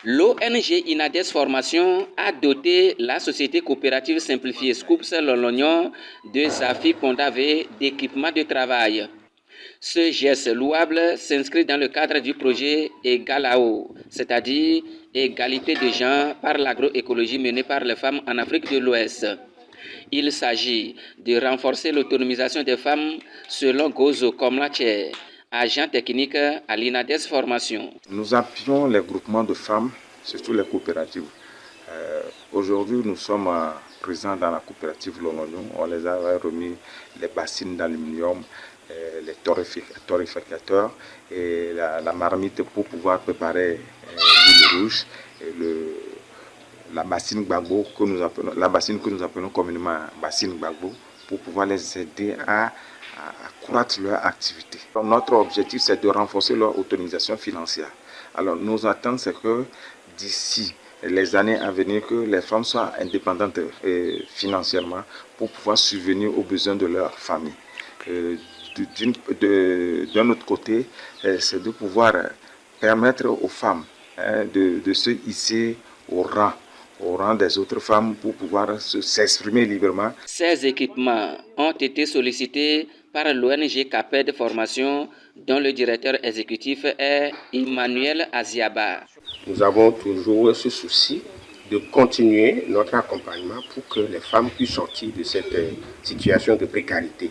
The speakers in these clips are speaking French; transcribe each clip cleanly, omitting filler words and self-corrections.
L'ONG INADES Formation a doté la société coopérative simplifiée Scoops Lolognon de Zafi Pondavé d'équipements de travail. Ce geste louable s'inscrit dans le cadre du projet EGALAO, c'est-à-dire égalité de genre par l'agroécologie menée par les femmes en Afrique de l'Ouest. Il s'agit de renforcer l'autonomisation des femmes selon Gozo Komlache, agent technique à l'INADES Formation. Nous appuyons les groupements de femmes, surtout les coopératives. Aujourd'hui, nous sommes présents dans la coopérative Lolognon. On les a remis les bassines d'aluminium, les torréficateurs et la marmite pour pouvoir préparer l'huile rouge et la bassine Gbagbo que nous appelons communément bassine Gbagbo pour pouvoir les aider à accroître leur activité. Notre objectif, c'est de renforcer leur autonomisation financière. Alors, nos attentes, c'est que d'ici les années à venir, que les femmes soient indépendantes financièrement pour pouvoir subvenir aux besoins de leur famille. D'un autre côté, c'est de pouvoir permettre aux femmes de se hisser au rang des autres femmes pour pouvoir s'exprimer librement. Ces équipements ont été sollicités par l'ONG CAPED Formation, dont le directeur exécutif est Emmanuel Aziaba. Nous avons toujours ce souci de continuer notre accompagnement pour que les femmes puissent sortir de cette situation de précarité.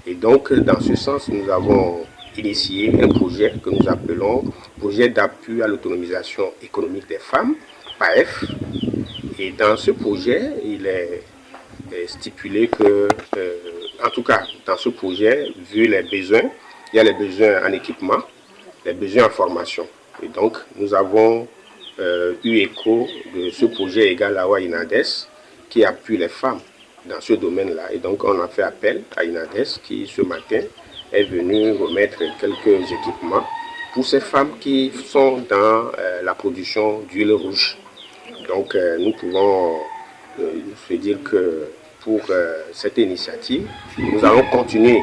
Et donc, dans ce sens, nous avons initié un projet que nous appelons Projet d'appui à l'autonomisation économique des femmes, PAEF. Et dans ce projet, il est stipulé que, en tout cas, dans ce projet, vu les besoins, il y a les besoins en équipement, les besoins en formation. Et donc, nous avons eu écho de ce projet EGALAO INADES qui appuie les femmes dans ce domaine-là. Et donc, on a fait appel à INADES qui, ce matin, est venu remettre quelques équipements pour ces femmes qui sont dans la production d'huile rouge. Donc, nous pouvons se dire que pour cette initiative, nous allons continuer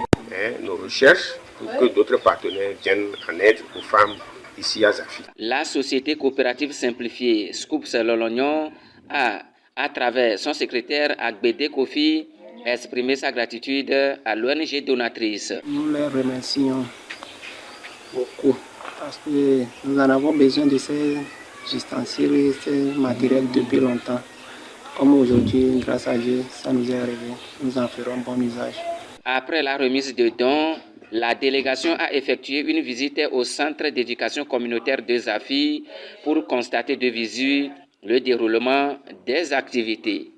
nos recherches pour que d'autres partenaires viennent en aide aux femmes ici à Zafi. La société coopérative simplifiée Scoops Lolognon a, à travers son secrétaire Agbede Kofi, exprimé sa gratitude à l'ONG donatrice. Nous les remercions beaucoup parce que nous en avons besoin de ces ustensiles et ces matériels depuis longtemps. Comme aujourd'hui, grâce à Dieu, ça nous est arrivé. Nous en ferons bon usage. Après la remise de dons, la délégation a effectué une visite au centre d'éducation communautaire de Zafi pour constater de visu le déroulement des activités.